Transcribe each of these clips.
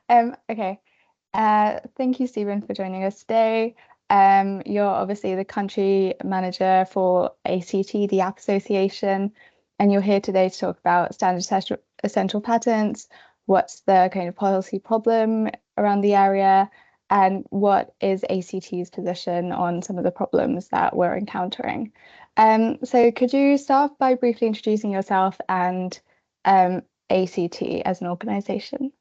Okay. Thank you, Stephen, for joining us today. You're obviously the country manager for ACT, the App Association, and you're here today to talk about standard essential patents, what's the kind of policy problem around the area, and what is ACT's position on some of the problems that we're encountering. So could you start by briefly introducing yourself and ACT as an organization?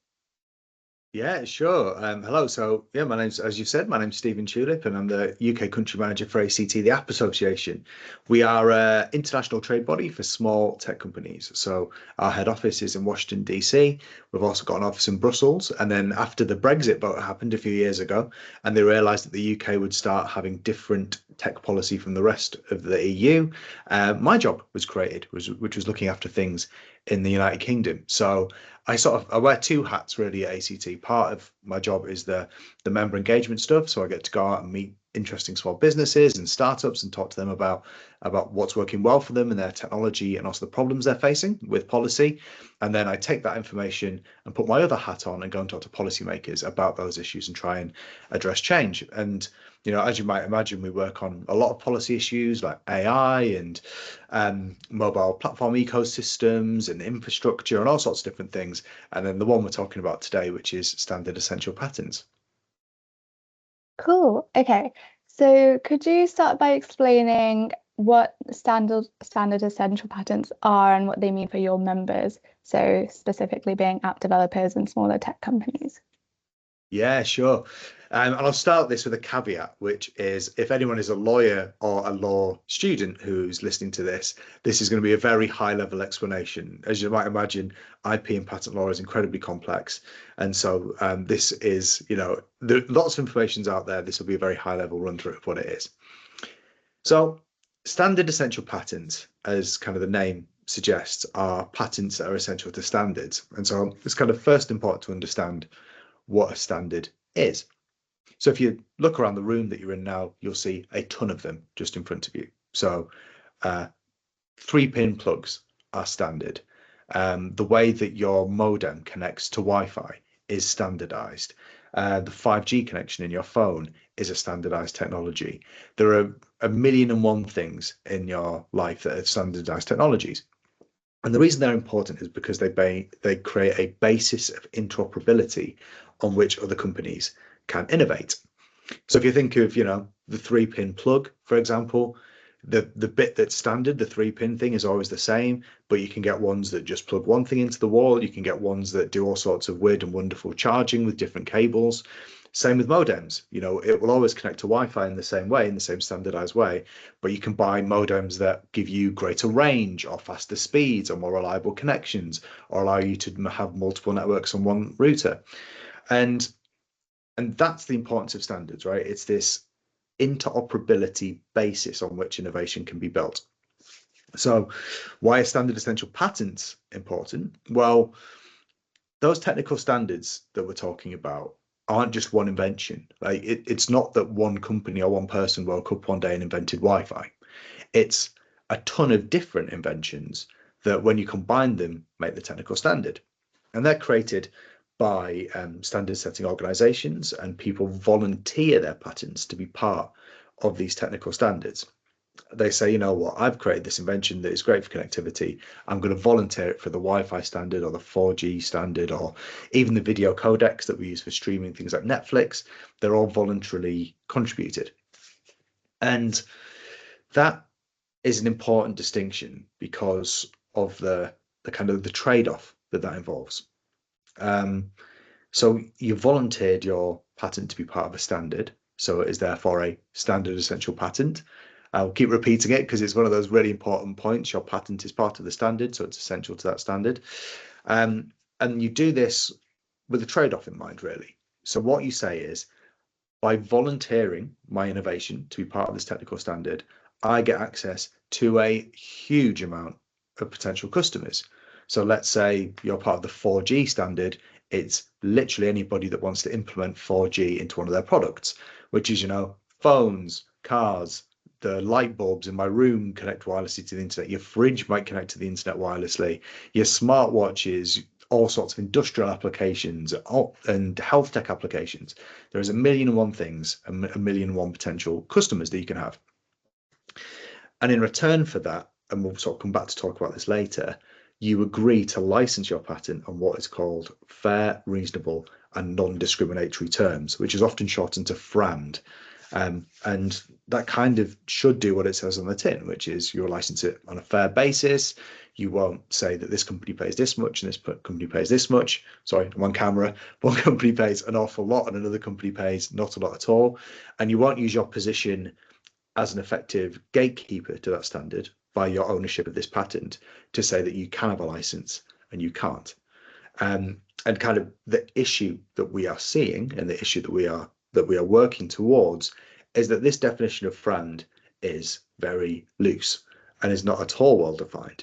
Yeah, sure. Hello. So, yeah, my name's, as you said, my name's Stephen Tulip, and I'm the UK Country Manager for ACT, the App Association. We are an international trade body for small tech companies. So, our head office is in Washington, DC. We've also got an office in Brussels. And then, after the Brexit vote happened a few years ago, and they realised that the UK would start having different tech policy from the rest of the EU, my job was created, which was looking after things in the United Kingdom. So, I wear two hats really at ACT. Part of my job is the member engagement stuff, so I get to go out and meet interesting small businesses and startups and talk to them about what's working well for them and their technology and also the problems they're facing with policy. And then I take that information and put my other hat on and go and talk to policymakers about those issues and try and address change. And as you might imagine, we work on a lot of policy issues like AI and mobile platform ecosystems and infrastructure and all sorts of different things. And then the one we're talking about today, which is standard essential patents. Cool. Okay. So could you start by explaining what standard essential patents are and what they mean for your members? So specifically being app developers and smaller tech companies. Yeah, sure. And I'll start this with a caveat, which is if anyone is a lawyer or a law student who's listening to this, this is going to be a very high level explanation. As you might imagine, IP and patent law is incredibly complex. And so this is, lots of information's out there. This will be a very high level run through of what it is. So standard essential patents, as kind of the name suggests, are patents that are essential to standards. And so it's kind of first important to understand what a standard is. So if you look around the room that you're in now, you'll see a ton of them just in front of you. So 3-pin plugs are standard. The way that your modem connects to Wi-Fi is standardized. The 5G connection in your phone is a standardized technology. There are a million and one things in your life that are standardized technologies. And the reason they're important is because they create a basis of interoperability on which other companies can innovate. So if you think of, the 3-pin plug, for example, the bit that's standard, the 3-pin thing is always the same, but you can get ones that just plug one thing into the wall. You can get ones that do all sorts of weird and wonderful charging with different cables. Same with modems. It will always connect to Wi-Fi in the same way, in the same standardized way, but you can buy modems that give you greater range or faster speeds or more reliable connections or allow you to have multiple networks on one router. And that's the importance of standards, right? It's this interoperability basis on which innovation can be built. So why are standard essential patents important? Well, those technical standards that we're talking about aren't just one invention. Like it's not that one company or one person woke up one day and invented Wi-Fi. It's a ton of different inventions that when you combine them make the technical standard. And they're created by standard setting organizations, and people volunteer their patents to be part of these technical standards. They say, you know what, I've created this invention that is great for connectivity. I'm going to volunteer it for the Wi-Fi standard or the 4G standard or even the video codecs that we use for streaming things like Netflix. They're all voluntarily contributed. And that is an important distinction because of the kind of the trade-off that involves. So you volunteered your patent to be part of a standard, so it is therefore a standard essential patent. I'll keep repeating it because it's one of those really important points. Your patent is part of the standard, so it's essential to that standard. And you do this with a trade-off in mind, really. So what you say is, by volunteering my innovation to be part of this technical standard, I get access to a huge amount of potential customers. So let's say you're part of the 4G standard. It's literally anybody that wants to implement 4G into one of their products, which is, phones, cars, the light bulbs in my room connect wirelessly to the internet. Your fridge might connect to the internet wirelessly. Your smartwatches, all sorts of industrial applications and health tech applications. There is a million and one things, a million and one potential customers that you can have. And in return for that, and we'll sort of come back to talk about this later, you agree to license your patent on what is called fair, reasonable, and non-discriminatory terms, which is often shortened to FRAND. And that kind of should do what it says on the tin, which is you'll license it on a fair basis. You won't say that this company pays this much and this company pays this much. Sorry, I'm on camera. One company pays an awful lot and another company pays not a lot at all. And you won't use your position as an effective gatekeeper to that standard by your ownership of this patent to say that you can have a license and you can't. And kind of the issue that we are seeing and the issue that we are working towards is that this definition of FRAND is very loose and is not at all well defined.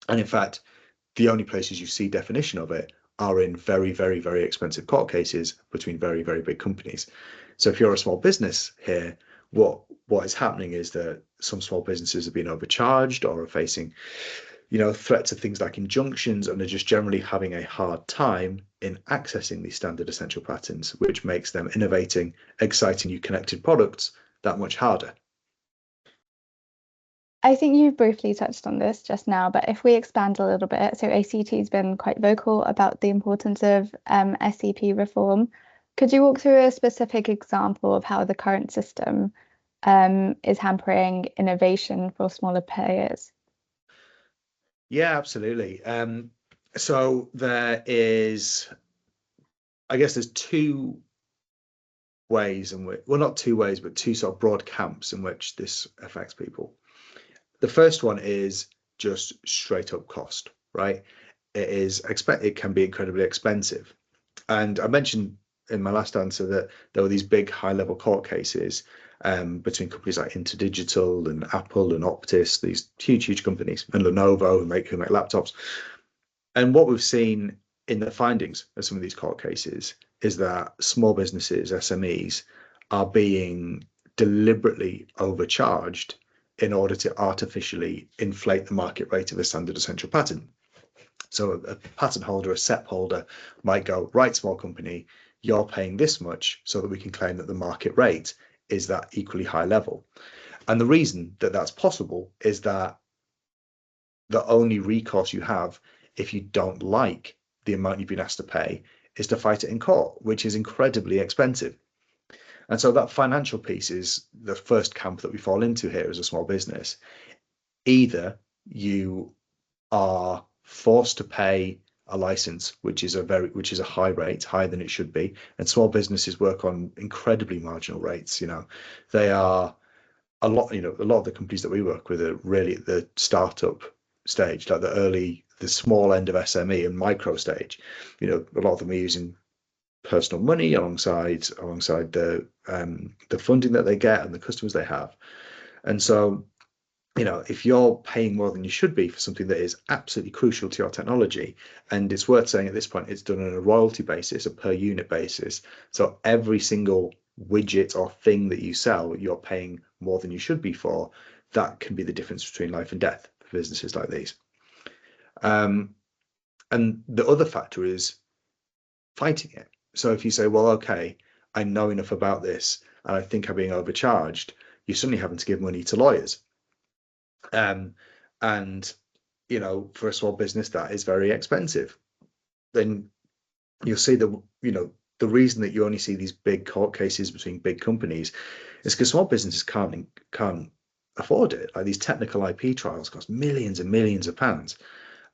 And in fact, the only places you see definition of it are in very, very, very expensive court cases between very, very big companies. So if you're a small business here, what is happening is that some small businesses are being overcharged or are facing, threats of things like injunctions, and are just generally having a hard time in accessing these standard essential patents, which makes them innovating, exciting new connected products that much harder. I think you briefly touched on this just now, but if we expand a little bit, so ACT has been quite vocal about the importance of SEP reform. Could you walk through a specific example of how the current system is hampering innovation for smaller players? Yeah, absolutely. So there is, I guess there's two ways in which, well, not two ways, but two sort of broad camps in which this affects people. The first one is just straight up cost, right? It can be incredibly expensive. And I mentioned in my last answer that there were these big high level court cases between companies like InterDigital and Apple and Optus, these huge companies, and Lenovo who make laptops. And what we've seen in the findings of some of these court cases is that small businesses, SMEs, are being deliberately overcharged in order to artificially inflate the market rate of a standard essential patent. So a patent holder, a SEP holder might go, right, small company, you're paying this much so that we can claim that the market rate is that equally high level. And the reason that that's possible is that the only recourse you have if you don't like the amount you've been asked to pay is to fight it in court, which is incredibly expensive. And so that financial piece is the first camp that we fall into here as a small business. Either you are forced to pay a license, which is a high rate, higher than it should be, and small businesses work on incredibly marginal rates. They are a lot of the companies that we work with are really at the startup stage, like the small end of SME and micro stage. A lot of them are using personal money alongside the funding that they get and the customers they have. And so, if you're paying more than you should be for something that is absolutely crucial to your technology, and it's worth saying at this point, it's done on a royalty basis, a per unit basis. So every single widget or thing that you sell, you're paying more than you should be for. That can be the difference between life and death for businesses like these. And the other factor is fighting it. So if you say, well, okay, I know enough about this and I think I'm being overcharged, you're suddenly having to give money to lawyers. And for a small business, that is very expensive. Then you'll see that, the reason that you only see these big court cases between big companies is because small businesses can't afford it. Like, these technical IP trials cost millions and millions of pounds,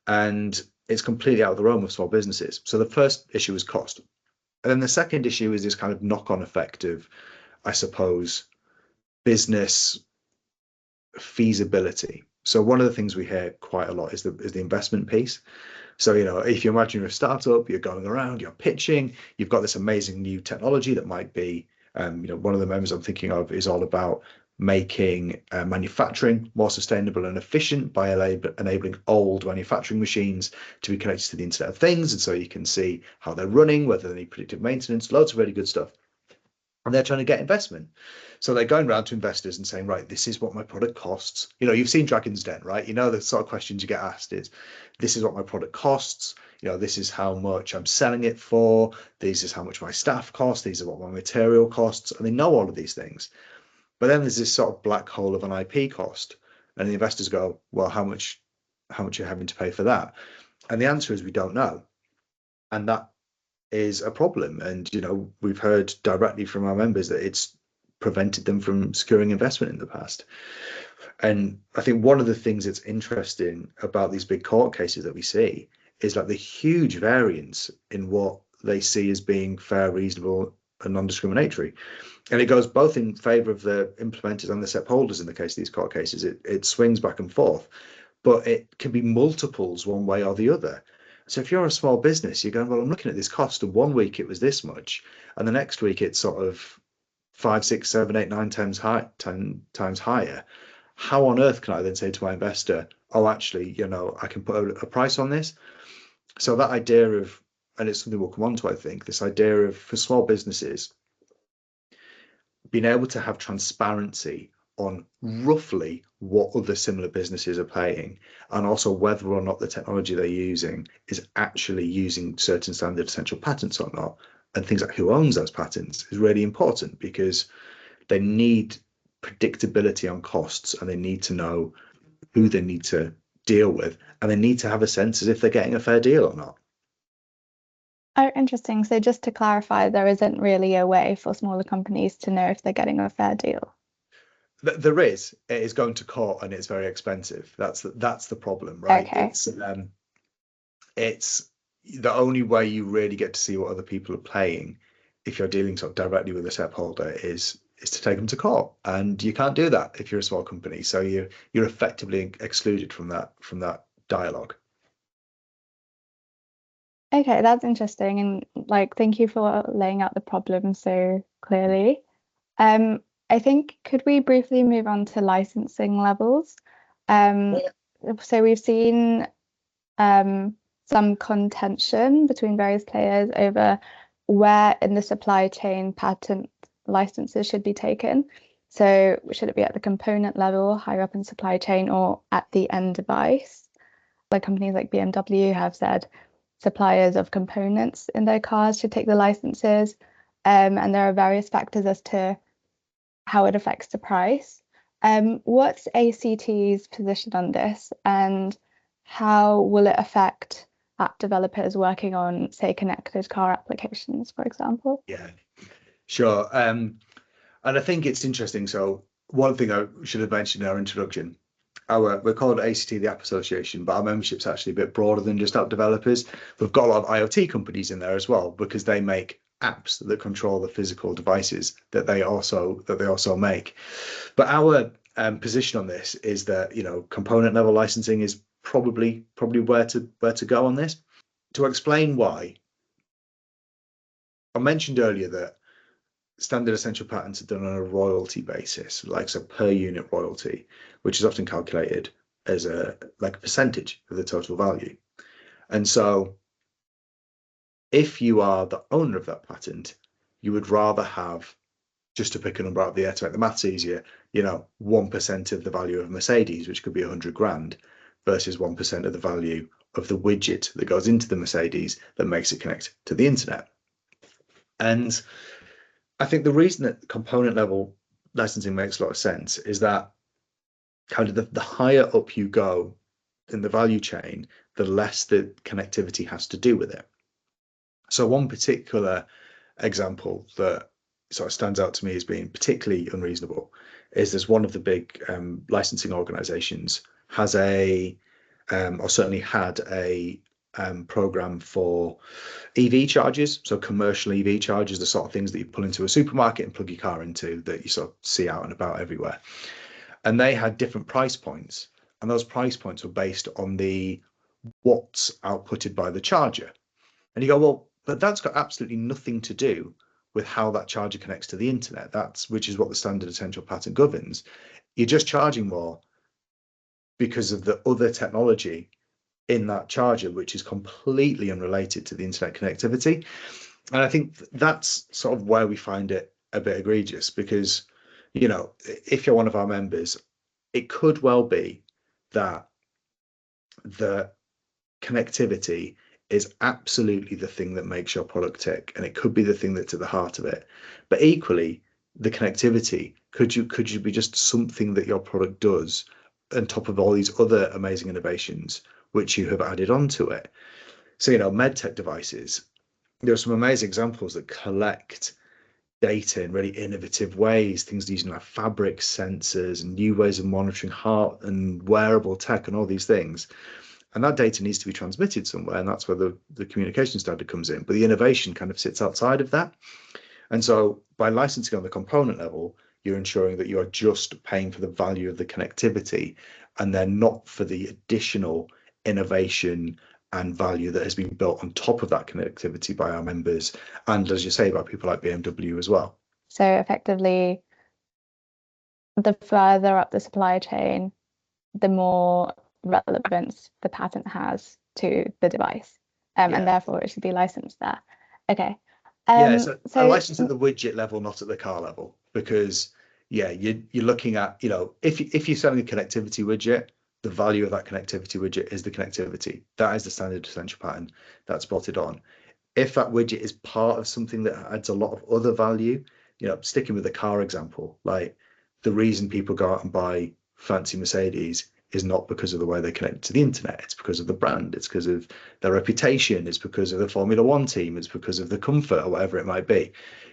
and it's completely out of the realm of small businesses. So the first issue is cost. And then the second issue is this kind of knock-on effect of, I suppose, business feasibility. So one of the things we hear quite a lot is the investment piece. So, if you imagine you're a startup, you're going around, you're pitching, you've got this amazing new technology that might be, one of the members I'm thinking of is all about making manufacturing more sustainable and efficient by enabling old manufacturing machines to be connected to the Internet of Things. And so you can see how they're running, whether they need predictive maintenance, loads of really good stuff. and they're trying to get investment. So they're going around to investors and saying, right, this is what my product costs. You've seen Dragon's Den, right? The sort of questions you get asked is, this is what my product costs. This is how much I'm selling it for. This is how much my staff costs. These are what my material costs. And they know all of these things. But then there's this sort of black hole of an IP cost. And the investors go, well, how much are you having to pay for that? And the answer is we don't know. And that is a problem. And, we've heard directly from our members that it's prevented them from securing investment in the past. And I think one of the things that's interesting about these big court cases that we see is like the huge variance in what they see as being fair, reasonable, and non-discriminatory. And it goes both in favour of the implementers and the SEP holders in the case of these court cases. It swings back and forth, but it can be multiples one way or the other. So if you're a small business, you're going, well, I'm looking at this cost, and 1 week it was this much, and the next week it's sort of 5, 6, 7, 8, 9 times high, 10 times higher. How on earth can I then say to my investor, oh, actually, I can put a price on this? So that idea of, and it's something we'll come on to, I think, this idea of, for small businesses, being able to have transparency on roughly what other similar businesses are paying, and also whether or not the technology they're using is actually using certain standard essential patents or not, and things like who owns those patents is really important, because they need predictability on costs, and they need to know who they need to deal with, and they need to have a sense as if they're getting a fair deal or not. Oh, interesting. So just to clarify, there isn't really a way for smaller companies to know if they're getting a fair deal. There is. It is going to court, and it's very expensive. That's the problem, right? Okay. It's the only way you really get to see what other people are paying, if you're dealing sort of directly with a SEP holder, is to take them to court, and you can't do that if you're a small company. So you're effectively excluded from that dialogue. Okay, that's interesting. And thank you for laying out the problem so clearly. Um, I think, could we briefly move on to licensing levels? Um, so we've seen some contention between various players over where in the supply chain patent licenses should be taken. So should it be at the component level, higher up in supply chain, or at the end device? Like companies like BMW have said suppliers of components in their cars should take the licenses. And there are various factors as to how it affects the price. What's ACT's position on this, and how will it affect app developers working on, say, connected car applications, for example? Yeah, sure. And I think it's interesting. So one thing I should have mentioned in our introduction, we're called ACT, the App Association, but our membership's actually a bit broader than just app developers. We've got a lot of IoT companies in there as well, because they make apps that control the physical devices that they also make. But our position on this is that component level licensing is probably where to go on this. To explain why, I mentioned earlier that standard essential patents are done on a royalty basis, like so per unit royalty, which is often calculated as a percentage of the total value. And so if you are the owner of that patent, you would rather have, just to pick a number out of the air to make the maths easier, 1% of the value of Mercedes, which could be 100 grand, versus 1% of the value of the widget that goes into the Mercedes that makes it connect to the internet. And I think the reason that component level licensing makes a lot of sense is that kind of the higher up you go in the value chain, the less the connectivity has to do with it. So one particular example that sort of stands out to me as being particularly unreasonable is there's one of the big licensing organizations has or certainly had a program for EV chargers. So commercial EV chargers, the sort of things that you pull into a supermarket and plug your car into, that you sort of see out and about everywhere. And they had different price points, and those price points were based on the watts outputted by the charger. And you go, well, but that's got absolutely nothing to do with how that charger connects to the internet. Which is what the standard essential patent governs. You're just charging more because of the other technology in that charger, which is completely unrelated to the internet connectivity. And I think that's sort of where we find it a bit egregious because, if you're one of our members, it could well be that the connectivity is absolutely the thing that makes your product tick, and it could be the thing that's at the heart of it. But equally, the connectivity could you be just something that your product does on top of all these other amazing innovations which you have added onto it. So, medtech devices, there are some amazing examples that collect data in really innovative ways, things using like fabric sensors and new ways of monitoring heart and wearable tech and all these things. And that data needs to be transmitted somewhere, and that's where the communication standard comes in. But the innovation kind of sits outside of that. And so by licensing on the component level, you're ensuring that you are just paying for the value of the connectivity and then not for the additional innovation and value that has been built on top of that connectivity by our members. And as you say, by people like BMW as well. So effectively, the further up the supply chain, the more relevance the patent has to the device, and Yeah. therefore it should be licensed there. Okay. Yeah, so a So license at the widget level, not at the car level, because yeah, you're looking at, if you're selling a connectivity widget, the value of that connectivity widget is the connectivity. That is the standard essential pattern that's spotted on. If that widget is part of something that adds a lot of other value, sticking with the car example, like the reason people go out and buy fancy Mercedes is not because of the way they connect to the internet. It's because of the brand. It's because of their reputation. It's because of the Formula One team. It's because of the comfort or whatever it might be.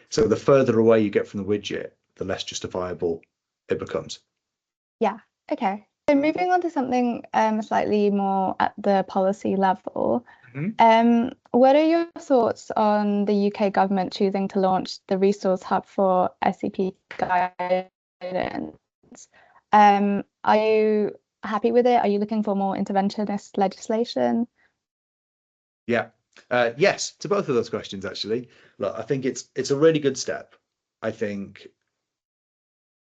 So the further away you get from the widget, the less justifiable it becomes. yeah, okay. So moving on to something slightly more at the policy level, Mhm. what are your thoughts on the UK government choosing to launch the resource hub for SCP guidance? Are you happy with it? Are you looking for more interventionist legislation? Yeah. Yes, to both of those questions, actually. Look, I think it's a really good step. I think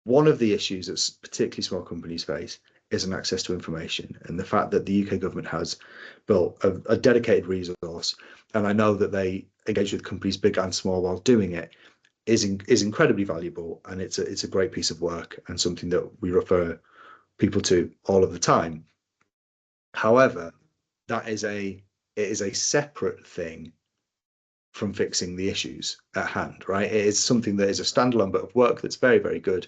one of the issues that particularly small companies face is an access to information, and the fact that the UK government has built a dedicated resource, and I know that they engage with companies big and small while doing it, is incredibly valuable, and it's a great piece of work and something that we refer people to all of the time. However, it is a separate thing from fixing the issues at hand, right? It is something that is a standalone bit of work that's very, very good,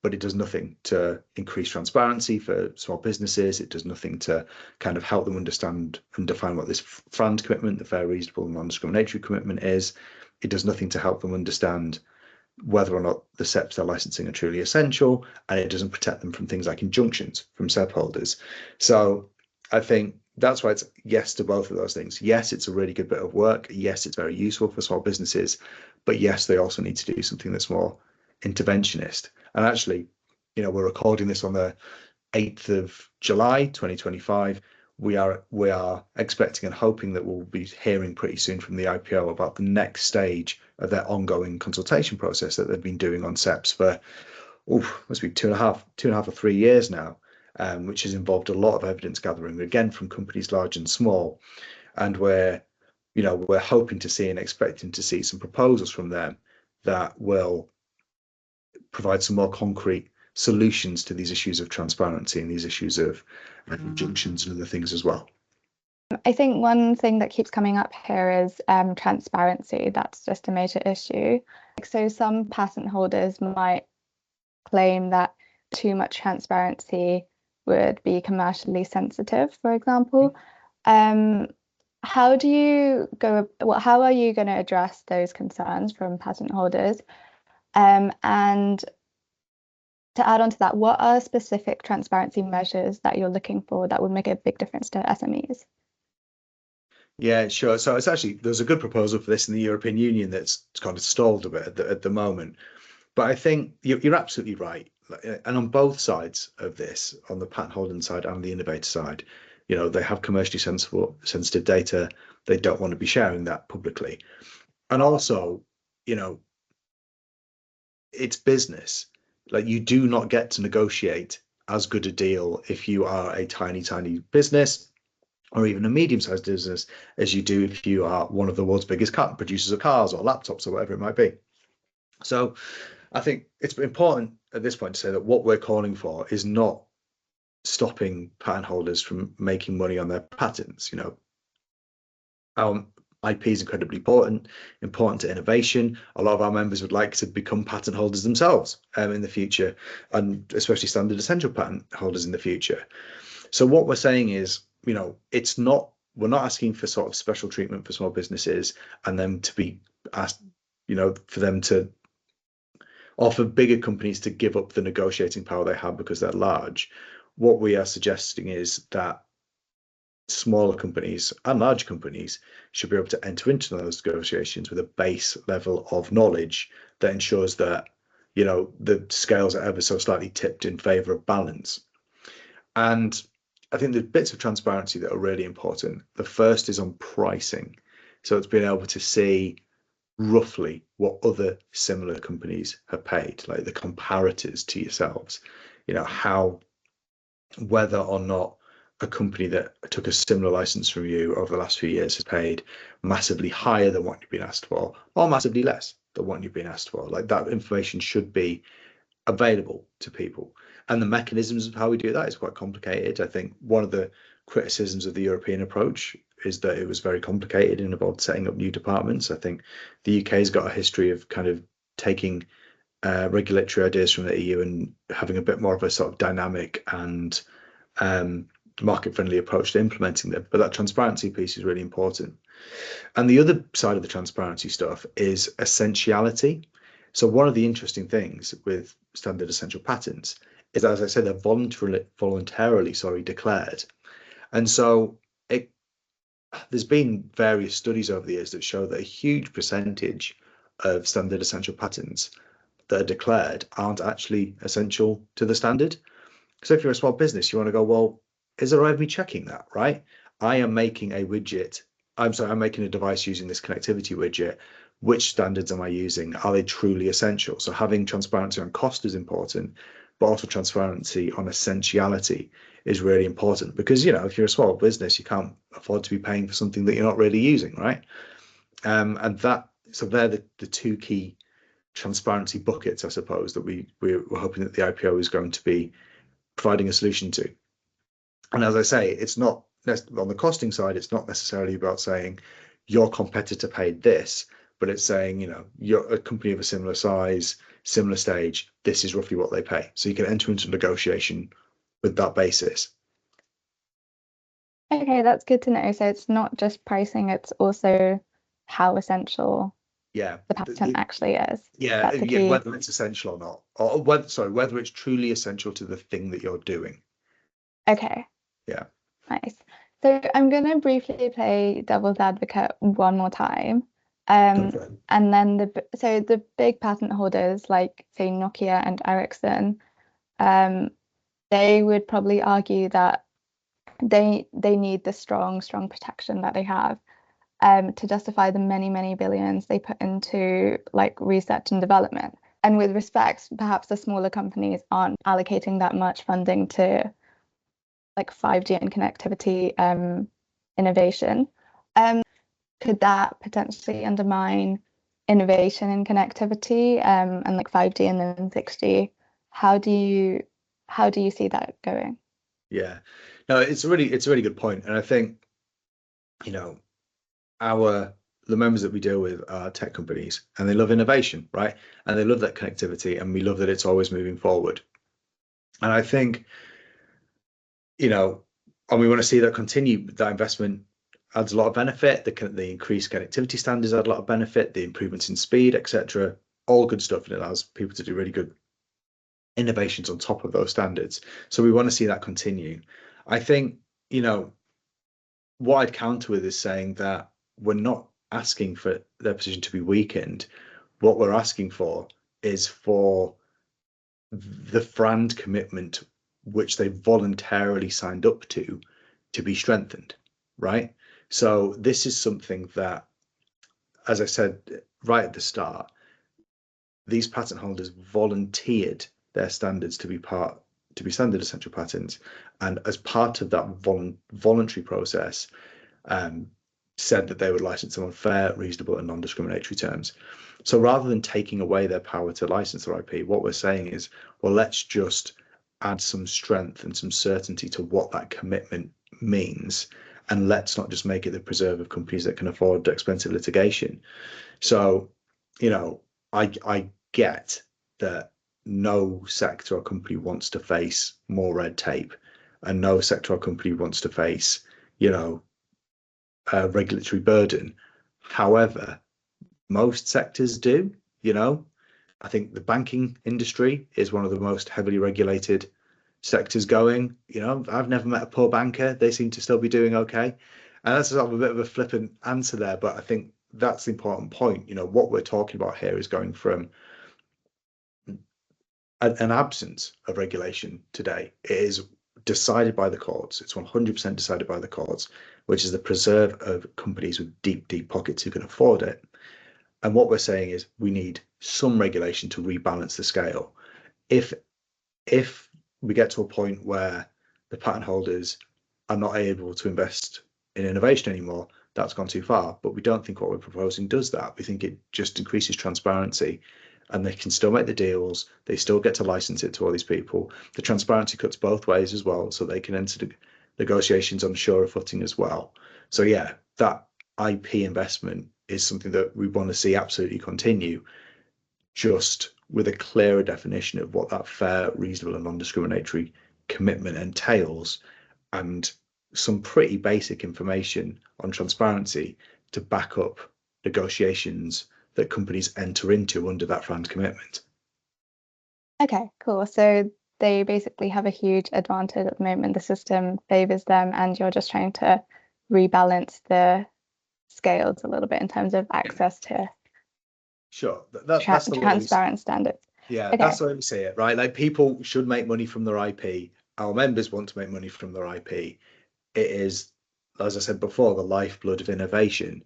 but it does nothing to increase transparency for small businesses. It does nothing to kind of help them understand and define what this FRAND commitment, the fair, reasonable, and non-discriminatory commitment is. It does nothing to help them understand whether or not the SEPs they're licensing are truly essential, and it doesn't protect them from things like injunctions from SEP holders. So I think that's why it's yes to both of those things. Yes, it's a really good bit of work. Yes, it's very useful for small businesses, but yes, they also need to do something that's more interventionist. And actually, we're recording this on the 8th of July, 2025. We are expecting and hoping that we'll be hearing pretty soon from the IPO about the next stage of their ongoing consultation process that they've been doing on SEPs for must be two and a half or 3 years now, which has involved a lot of evidence gathering, again, from companies large and small. And we're hoping to see and expecting to see some proposals from them that will provide some more concrete solutions to these issues of transparency and these issues of injunctions and other things as well. I think one thing that keeps coming up here is transparency. That's just a major issue. So some patent holders might claim that too much transparency would be commercially sensitive, for example. How do you go, well, how are you going to address those concerns from patent holders? And to add on to that, what are specific transparency measures that you're looking for that would make a big difference to SMEs? Yeah, sure. So there's a good proposal for this in the European Union that's kind of stalled a bit at the moment. But I think you're absolutely right. And on both sides of this, on the patent holding side and the innovator side, they have commercially sensitive data. They don't want to be sharing that publicly. And also, it's business. Like, you do not get to negotiate as good a deal if you are a tiny business or even a medium-sized business as you do if you are one of the world's biggest car producers of cars or laptops or whatever it might be. So I think it's important at this point to say that what we're calling for is not stopping patent holders from making money on their patents. You know, IP is incredibly important to innovation. A lot of our members would like to become patent holders themselves in the future, and especially standard essential patent holders in the future. So what we're saying is, you know, we're not asking for sort of special treatment for small businesses and them to be asked, you know, for them to, or for bigger companies to give up the negotiating power they have because they're large. What we are suggesting is that smaller companies and large companies should be able to enter into those negotiations with a base level of knowledge that ensures that, you know, the scales are ever so slightly tipped in favor of balance. And I think there's bits of transparency that are really important. The first is on pricing. So it's being able to see roughly what other similar companies have paid, like the comparators to yourselves, you know, how, whether or not a company that took a similar license from you over the last few years has paid massively higher than what you've been asked for, or massively less than what you've been asked for. Like, that information should be available to people. And the mechanisms of how we do that is quite complicated. I think one of the criticisms of the European approach is that it was very complicated and involved setting up new departments. I think the UK has got a history of kind of taking regulatory ideas from the EU and having a bit more of a sort of dynamic and market-friendly approach to implementing them. But that transparency piece is really important. And the other side of the transparency stuff is essentiality. So one of the interesting things with standard essential patents is, as I said, they're voluntarily declared. And so there's been various studies over the years that show that a huge percentage of standard essential patents that are declared aren't actually essential to the standard. So if you're a small business, you want to go, well, is there a way of me checking that, right? I am making a widget. I'm making a device using this connectivity widget. Which standards am I using? Are they truly essential? So having transparency on cost is important, but also transparency on essentiality is really important, because, you know, if you're a small business, you can't afford to be paying for something that you're not really using, right? And so they're the two key transparency buckets, I suppose, that we're hoping that the IPO is going to be providing a solution to. And as I say, it's not on the costing side, it's not necessarily about saying your competitor paid this, but it's saying, you know, you're a company of a similar size, similar stage, this is roughly what they pay. So you can enter into negotiation with that basis. Okay, that's good to know. So it's not just pricing, it's also how essential Yeah. the patent actually is. Yeah, That's a key. whether it's essential or not, or whether it's truly essential to the thing that you're doing. Okay, Yeah. nice. So I'm going to briefly play devil's advocate one more time. Okay. And then the big patent holders like say Nokia and Ericsson, they would probably argue that they need the strong protection that they have to justify the many billions they put into like research and development. And with respect, perhaps the smaller companies aren't allocating that much funding to like 5G and connectivity innovation. Could that potentially undermine innovation in connectivity and like 5G and then 6G? How do you see that going? Yeah. No, it's a really good point. And I think, you know, the members that we deal with are tech companies, and they love innovation, right? And they love that connectivity, and we love that it's always moving forward. And I think, you know, and we want to see that continue. That investment adds a lot of benefit. The increased connectivity standards add a lot of benefit. The improvements in speed, etc., all good stuff, and it allows people to do really good innovations on top of those standards. So we want to see that continue. I think, you know, what I'd counter with is saying that we're not asking for their position to be weakened. What we're asking for is for the FRAND commitment, which they voluntarily signed up to be strengthened, right? So this is something that, as I said right at the start, these patent holders volunteered their standards to be standard essential patents, and as part of that voluntary process, said that they would license them on fair, reasonable, and non-discriminatory terms. So rather than taking away their power to license their IP, what we're saying is, well, let's just add some strength and some certainty to what that commitment means. And let's not just make it the preserve of companies that can afford expensive litigation. So, I get that no sector or company wants to face more red tape, and no sector or company wants to face, a regulatory burden. However, most sectors do. I think the banking industry is one of the most heavily regulated sectors going. I've never met a poor banker. They seem to still be doing okay. And that's sort of a bit of a flippant answer there, but I think that's the important point. What we're talking about here is going from an absence of regulation today. It is decided by the courts. It's 100% decided by the courts, which is the preserve of companies with deep, deep pockets who can afford it. And what we're saying is we need some regulation to rebalance the scale. If if we get to a point where the patent holders are not able to invest in innovation anymore, that's gone too far. But we don't think what we're proposing does that. We think it just increases transparency, and they can still make the deals. They still get to license it to all these people. The transparency cuts both ways as well, so they can enter negotiations on surer footing as well. So yeah, that IP investment is something that we want to see absolutely continue, just with a clearer definition of what that fair, reasonable, and non-discriminatory commitment entails, and some pretty basic information on transparency to back up negotiations that companies enter into under that FRAND commitment. Okay, cool. So they basically have a huge advantage at the moment. The system favors them, and you're just trying to rebalance the scales a little bit in terms of access to Sure, that's the way transparent standards. yeah, Okay, that's the way we see it, right? Like, people should make money from their IP. Our members want to make money from their IP. It is, as I said before, the lifeblood of innovation.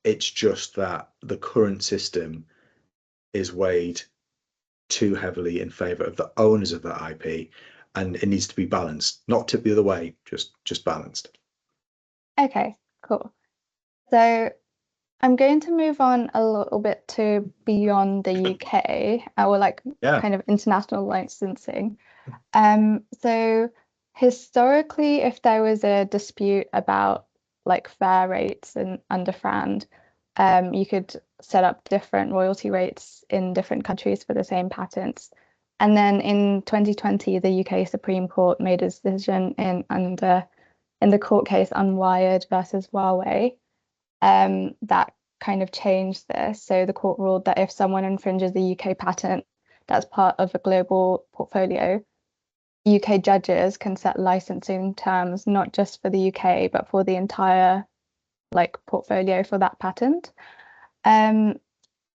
It's just that the current system is weighed too heavily in favor of the owners of that IP, and it needs to be balanced, not tipped the other way, just balanced. okay, cool. So I'm going to move on a little bit to beyond the UK, or like Yeah. kind of international licensing. So historically, if there was a dispute about like fair rates and under FRAND, you could set up different royalty rates in different countries for the same patents. And then in 2020, the UK Supreme Court made a decision in the court case Unwired versus Huawei, that kind of changed this. So the court ruled that if someone infringes a UK patent that's part of a global portfolio, UK judges can set licensing terms not just for the UK, but for the entire like portfolio for that patent. Um,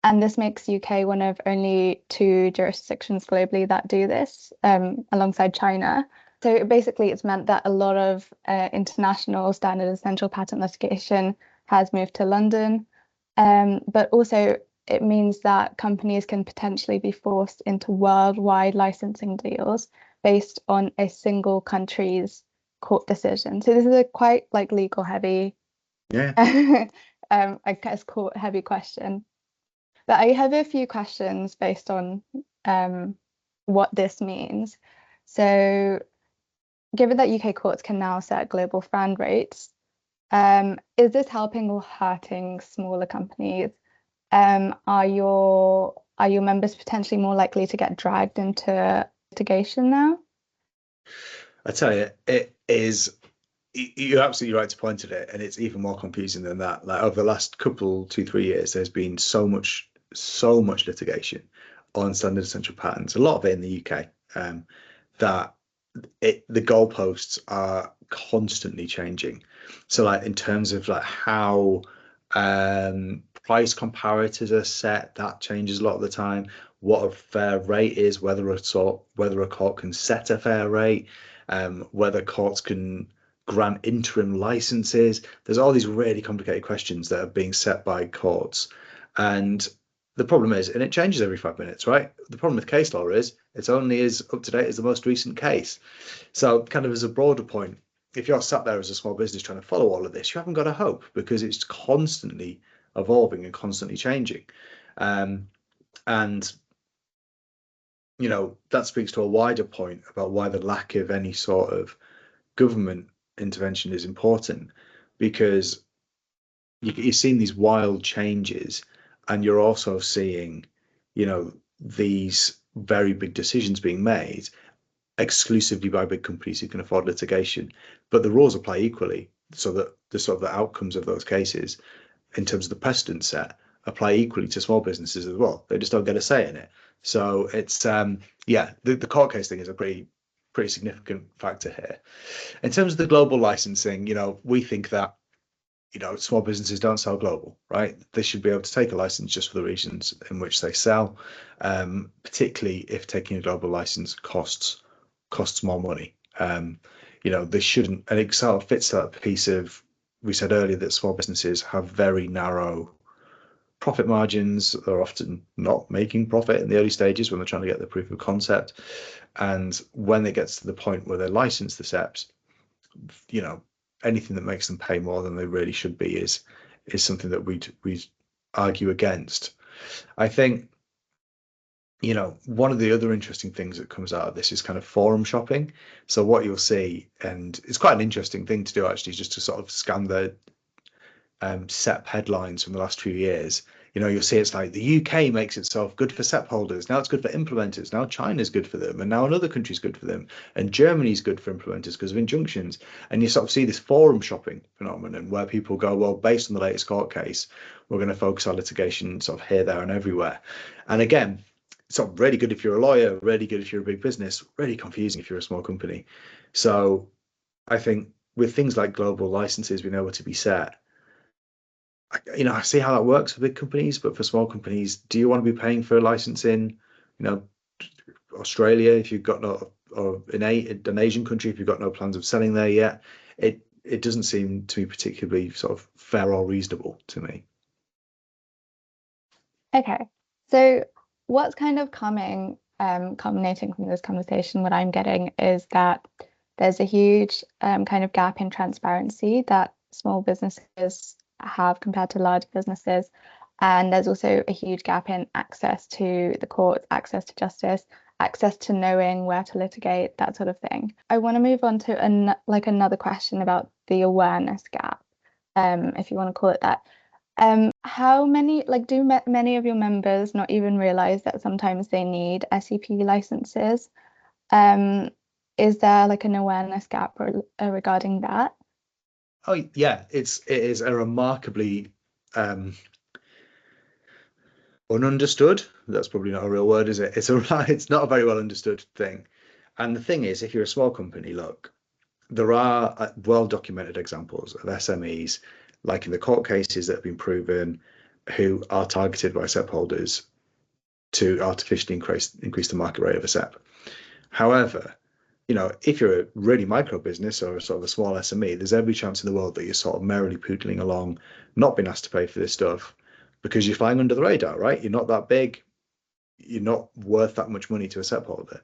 and this makes UK one of only two jurisdictions globally that do this, alongside China. So basically, it's meant that a lot of international standard essential patent litigation has moved to London. But also, it means that companies can potentially be forced into worldwide licensing deals based on a single country's court decision. So this is a quite like legal heavy, Yeah. I guess court heavy question. But I have a few questions based on what this means. So, given that UK courts can now set global FRAND rates, is this helping or hurting smaller companies? Are your members potentially more likely to get dragged into litigation now? I tell you, it is. You're absolutely right to point at it, and it's even more confusing than that. Like, over the last couple, 2, 3 years, there's been so much litigation on standard essential patents. A lot of it in the UK, that the goalposts are constantly changing. So, like, in terms of like how price comparators are set, that changes a lot of the time. What a fair rate is, whether a court can set a fair rate, whether courts can grant interim licenses. There's all these really complicated questions that are being set by courts. And the problem is, and it changes every 5 minutes, right? The problem with case law is it's only as up to date as the most recent case. So, kind of as a broader point, if you're sat there as a small business trying to follow all of this, you haven't got a hope, because it's constantly evolving and constantly changing. And that speaks to a wider point about why the lack of any sort of government intervention is important, because you're seeing these wild changes, and you're also seeing, these very big decisions being made exclusively by big companies who can afford litigation. But the rules apply equally, so that the sort of the outcomes of those cases, in terms of the precedent set, apply equally to small businesses as well. They just don't get a say in it. So it's the court case thing is a pretty significant factor here. In terms of the global licensing, we think that small businesses don't sell global, right? They should be able to take a license just for the regions in which they sell, particularly if taking a global license costs more money. They shouldn't, and it sort of fits that piece of, we said earlier that small businesses have very narrow profit margins. They're often not making profit in the early stages when they're trying to get the proof of concept. And when it gets to the point where they license the SEPs, anything that makes them pay more than they really should be is something that we'd argue against. I think, one of the other interesting things that comes out of this is kind of forum shopping. So what you'll see, and it's quite an interesting thing to do actually, is just to sort of scan the SEP headlines from the last few years. You'll see it's like the UK makes itself good for SEP holders. Now it's good for implementers. Now China's good for them. And now another country's good for them. And Germany's good for implementers because of injunctions. And you sort of see this forum shopping phenomenon where people go, well, based on the latest court case, we're going to focus our litigation sort of here, there, and everywhere. And again, it's sort of really good if you're a lawyer, really good if you're a big business, really confusing if you're a small company. So I think with things like global licenses being able to be set, I see how that works for big companies, but for small companies, do you want to be paying for a license in, Australia if you've got no, or in an Asian country if you've got no plans of selling there yet? It doesn't seem to be particularly sort of fair or reasonable to me. Okay, so what's kind of culminating from this conversation, what I'm getting is that there's a huge kind of gap in transparency that small businesses have compared to large businesses. And there's also a huge gap in access to the courts, access to justice, access to knowing where to litigate, that sort of thing. I want to move on to another question about the awareness gap, if you want to call it that. How many, do many of your members not even realize that sometimes they need SEP licenses? Is there like an awareness gap regarding that? Oh yeah, it is a remarkably ununderstood. That's probably not a real word, is it? It's not a very well understood thing. And the thing is, if you're a small company, look, there are well-documented examples of SMEs, like in the court cases that have been proven, who are targeted by SEP holders to artificially increase the market rate of a SEP. However, if you're a really micro business or a sort of a small SME, there's every chance in the world that you're sort of merrily poodling along, not being asked to pay for this stuff because you're flying under the radar, right? You're not that big. You're not worth that much money to a SEP holder.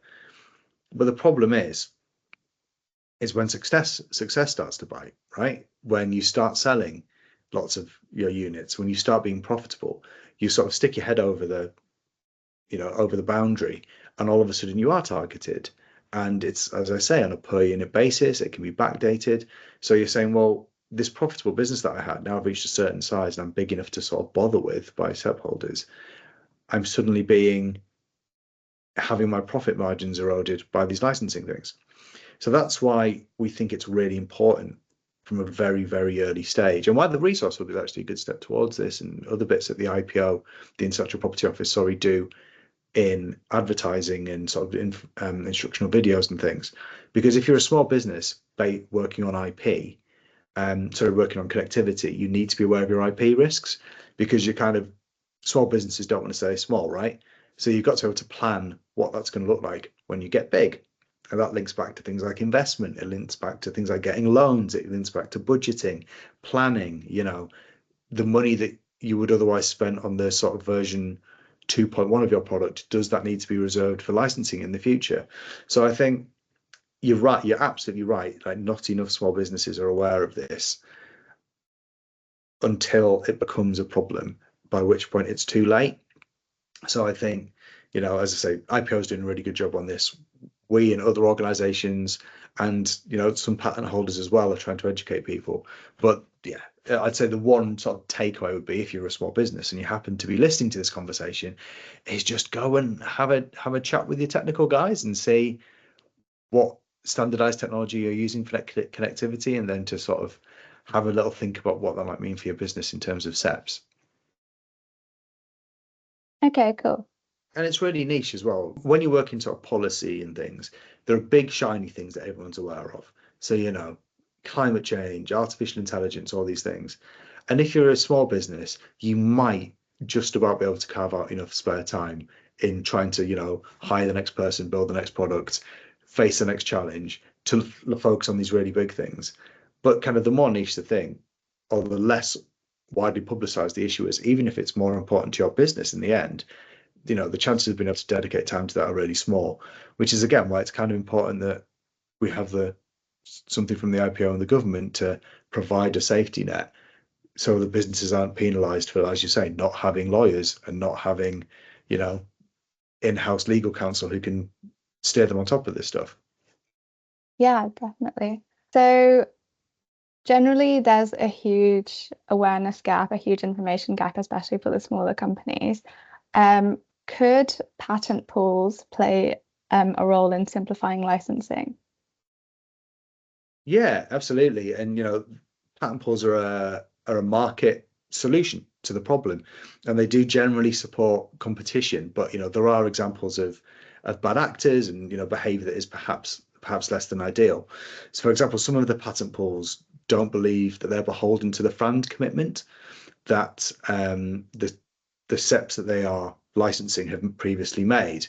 But the problem is when success starts to bite, right? When you start selling lots of your units, when you start being profitable, you sort of stick your head over the boundary, and all of a sudden you are targeted. And it's, as I say, on a per unit basis, it can be backdated. So you're saying, well, this profitable business that I had, now I've reached a certain size and I'm big enough to sort of bother with by SEP holders, I'm suddenly having my profit margins eroded by these licensing things. So that's why we think it's really important from a very, very early stage, and why the resource hub is actually a good step towards this, and other bits that the IPO, the Intellectual Property Office, do in advertising and sort of instructional videos and things. Because if you're a small business working on IP, working on connectivity, you need to be aware of your IP risks, because small businesses don't want to stay small, right? So you've got to be able to plan what that's going to look like when you get big. And that links back to things like investment. It links back to things like getting loans. It links back to budgeting, planning, the money that you would otherwise spend on the sort of version 2.1 of your product. Does that need to be reserved for licensing in the future? So I think you're right. You're absolutely right. Like, not enough small businesses are aware of this until it becomes a problem, by which point it's too late. So I think, as I say, IPO is doing a really good job on this. We and other organizations and, some patent holders as well are trying to educate people. But yeah, I'd say the one sort of takeaway would be if you're a small business and you happen to be listening to this conversation, is just go and have a chat with your technical guys and see what standardized technology you're using for connectivity, and then to sort of have a little think about what that might mean for your business in terms of SEPs. Okay, cool. And it's really niche as well. When you work in sort of policy and things, there are big shiny things that everyone's aware of. So, climate change, artificial intelligence, all these things. And if you're a small business, you might just about be able to carve out enough spare time in trying to, hire the next person, build the next product, face the next challenge, to focus on these really big things. But kind of the more niche the thing, or the less widely publicized the issue is, even if it's more important to your business in the end, the chances of being able to dedicate time to that are really small, which is again why it's kind of important that we have the something from the IPO and the government to provide a safety net, so the businesses aren't penalized for, as you say, not having lawyers and not having, you know, in-house legal counsel who can steer them on top of this stuff. Yeah, definitely. So generally, there's a huge awareness gap, a huge information gap, especially for the smaller companies. Um, could patent pools play a role in simplifying licensing? Yeah, absolutely. And patent pools are a market solution to the problem, and they do generally support competition. But there are examples of bad actors and behavior that is perhaps less than ideal. So, for example, some of the patent pools don't believe that they're beholden to the FRAND commitment, that the SEPs that they are licensing have previously made.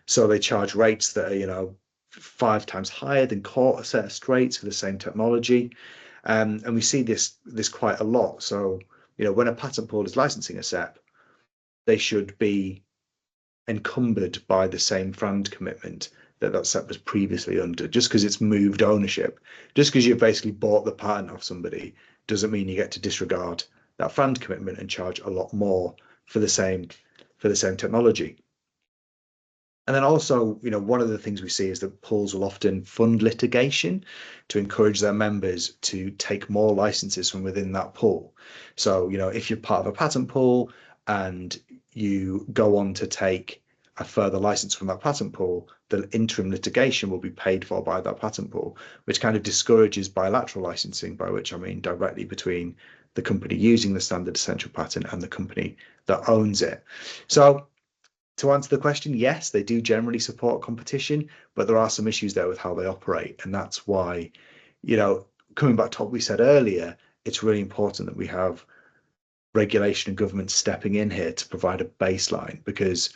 So they charge rates that are, 5 times higher than court assessed rates for the same technology. And we see this quite a lot. So, when a patent pool is licensing a SEP, they should be encumbered by the same FRAND commitment that SEP was previously under. Just because it's moved ownership, just because you've basically bought the patent off somebody, doesn't mean you get to disregard that FRAND commitment and charge a lot more for the same technology. And then also, one of the things we see is that pools will often fund litigation to encourage their members to take more licenses from within that pool. So, if you're part of a patent pool and you go on to take a further license from that patent pool, the interim litigation will be paid for by that patent pool, which kind of discourages bilateral licensing, by which I mean directly between the company using the standard essential patent and the company that owns it. So, to answer the question, yes, they do generally support competition, but there are some issues there with how they operate. And that's why, coming back to what we said earlier, it's really important that we have regulation and government stepping in here to provide a baseline, because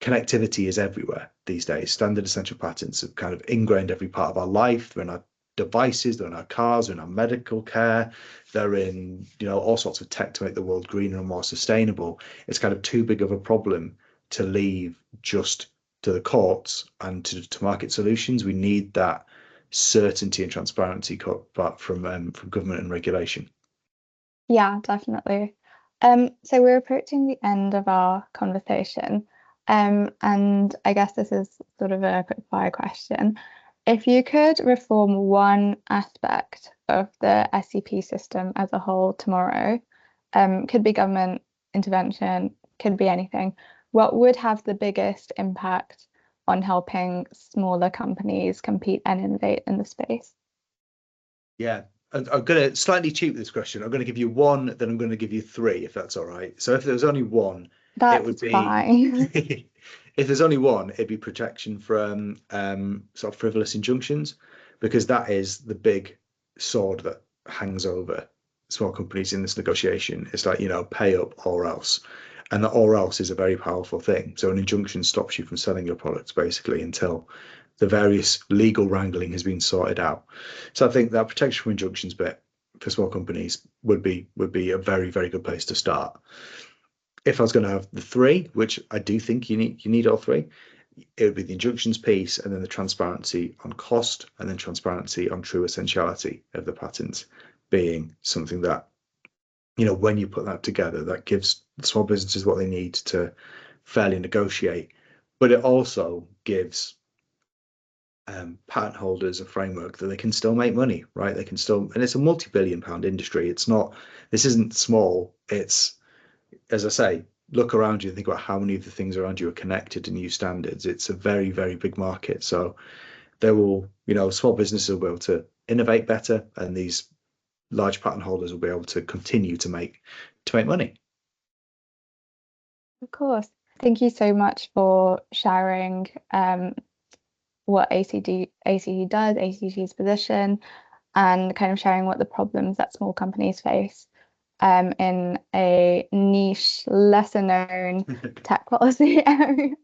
connectivity is everywhere these days. Standard essential patents have kind of ingrained every part of our life. They're in our devices, they're in our cars, they're in our medical care, they're in, all sorts of tech to make the world greener and more sustainable. It's kind of too big of a problem to leave just to the courts and to market solutions. We need that certainty and transparency back from government and regulation. Yeah, definitely. So we're approaching the end of our conversation. And I guess this is sort of a quick fire question. If you could reform one aspect of the SCP system as a whole tomorrow, could be government intervention, could be anything, what would have the biggest impact on helping smaller companies compete and innovate in the space? Yeah, I'm going to slightly cheat this question. I'm going to give you one, then I'm going to give you three, if that's all right. So if there was only one, it would That's be fine. if there's only one, it'd be protection from sort of frivolous injunctions, because that is the big sword that hangs over small companies in this negotiation. It's like, pay up or else. And the or else is a very powerful thing. So an injunction stops you from selling your products basically until the various legal wrangling has been sorted out. So I think that protection from injunctions bit for small companies would be a very, very good place to start. If I was going to have the three, which I do think you need all three, it would be the injunctions piece, and then the transparency on cost, and then transparency on true essentiality of the patents being something that, when you put that together, that gives small businesses what they need to fairly negotiate, but it also gives patent holders a framework that they can still make money, right? They can still, and it's a multi-billion-pound industry. It's not, this isn't small. It's, as I say, look around you and think about how many of the things around you are connected to new standards. It's a very, very big market. So there will, small businesses will be able to innovate better, and these large patent holders will be able to continue to make money. Of course. Thank you so much for sharing what ACT does, ACT's position, and kind of sharing what the problems that small companies face in a niche, lesser known tech policy area.